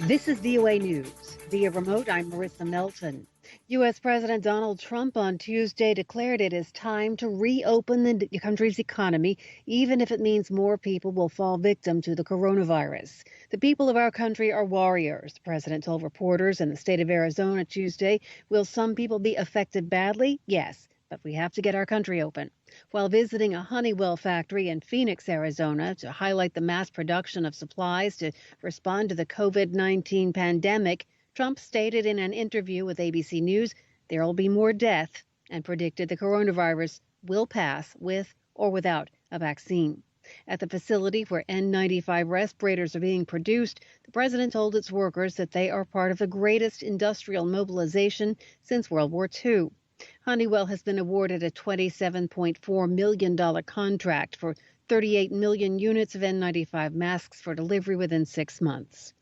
This is VOA News. Via remote, I'm Marissa Melton. U.S. President Donald Trump on Tuesday declared it is time to reopen the country's economy, even if it means more people will fall victim to the coronavirus. The people of our country are warriors, the president told reporters in the state of Arizona Tuesday. Will some people be affected badly? Yes. But we have to get our country open. While visiting a Honeywell factory in Phoenix, Arizona, to highlight the mass production of supplies to respond to the COVID-19 pandemic, Trump stated in an interview with ABC News there will be more death and predicted the coronavirus will pass with or without a vaccine. At the facility where N95 respirators are being produced, the president told its workers that they are part of the greatest industrial mobilization since World War II. Honeywell has been awarded a $27.4 million contract for 38 million units of N95 masks for delivery within 6 months.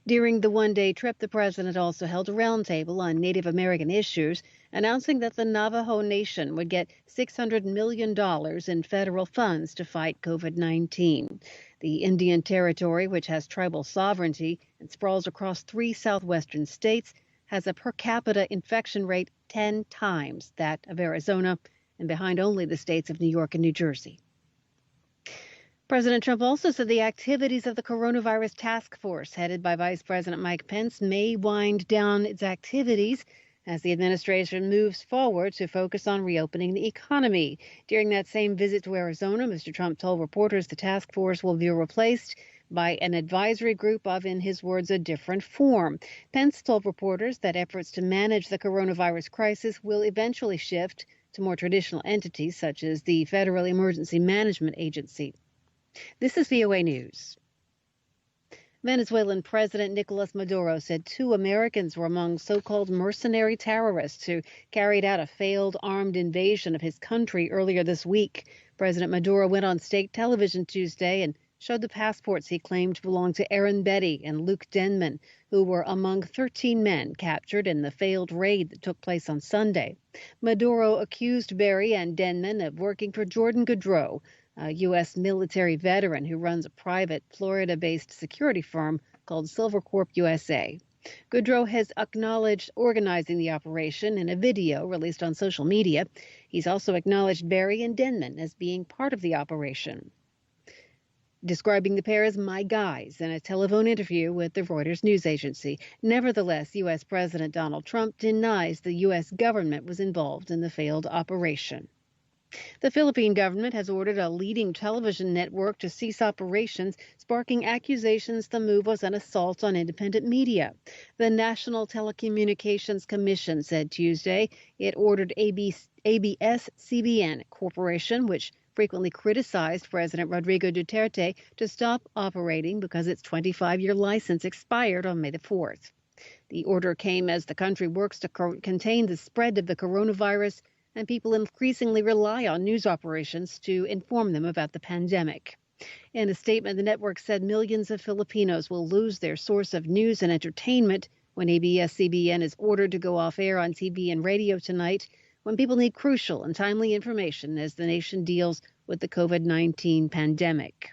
During the one-day trip, the president also held a roundtable on Native American issues, announcing that the Navajo Nation would get $600 million in federal funds to fight COVID-19. The Indian Territory, which has tribal sovereignty and sprawls across 3 southwestern states, has a per capita infection rate 10 times that of Arizona and behind only the states of New York and New Jersey. President Trump also said the activities of the coronavirus task force headed by Vice President Mike Pence may wind down its activities as the administration moves forward to focus on reopening the economy. During that same visit to Arizona, Mr. Trump told reporters the task force will be replaced by an advisory group of, in his words, a different form. Pence told reporters that efforts to manage the coronavirus crisis will eventually shift to more traditional entities such as the Federal Emergency Management Agency. This is VOA News. Venezuelan President Nicolas Maduro said 2 Americans were among so-called mercenary terrorists who carried out a failed armed invasion of his country earlier this week. President Maduro went on state television Tuesday and showed the passports he claimed belonged to Aaron Betty and Luke Denman, who were among 13 men captured in the failed raid that took place on Sunday. Maduro accused Berry and Denman of working for Jordan Goudreau, a U.S. military veteran who runs a private Florida-based security firm called Silvercorp USA. Goudreau has acknowledged organizing the operation in a video released on social media. He's also acknowledged Berry and Denman as being part of the operation, describing the pair as my guys in a telephone interview with the Reuters news agency. Nevertheless, U.S. President Donald Trump denies the U.S. government was involved in the failed operation. The Philippine government has ordered a leading television network to cease operations, sparking accusations the move was an assault on independent media. The National Telecommunications Commission said Tuesday it ordered ABS-CBN Corporation, which frequently criticized President Rodrigo Duterte, to stop operating because its 25-year license expired on May the 4th. The order came as the country works to contain the spread of the coronavirus, and people increasingly rely on news operations to inform them about the pandemic. In a statement, the network said millions of Filipinos will lose their source of news and entertainment when ABS-CBN is ordered to go off air on TV and radio tonight, when people need crucial and timely information as the nation deals with the COVID-19 pandemic.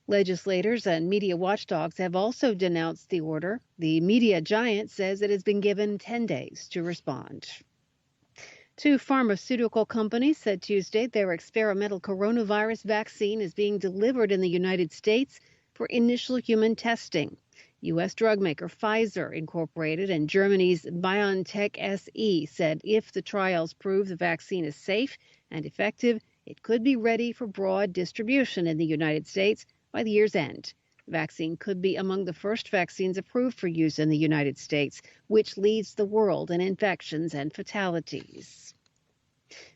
Legislators and media watchdogs have also denounced the order. The media giant says it has been given 10 days to respond. 2 pharmaceutical companies said Tuesday their experimental coronavirus vaccine is being delivered in the United States for initial human testing. U.S. drug maker Pfizer Incorporated and Germany's BioNTech SE said if the trials prove the vaccine is safe and effective, it could be ready for broad distribution in the United States by the year's end. The vaccine could be among the first vaccines approved for use in the United States, which leads the world in infections and fatalities.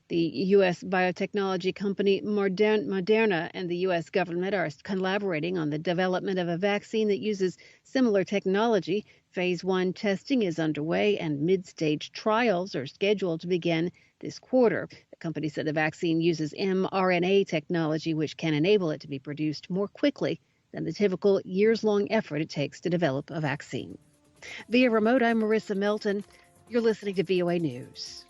The U.S. biotechnology company Moderna and the U.S. government are collaborating on the development of a vaccine that uses similar technology. Phase 1 testing is underway and mid-stage trials are scheduled to begin this quarter. The company said the vaccine uses mRNA technology, which can enable it to be produced more quickly than the typical years-long effort it takes to develop a vaccine. Via remote, I'm Marissa Melton. You're listening to VOA News.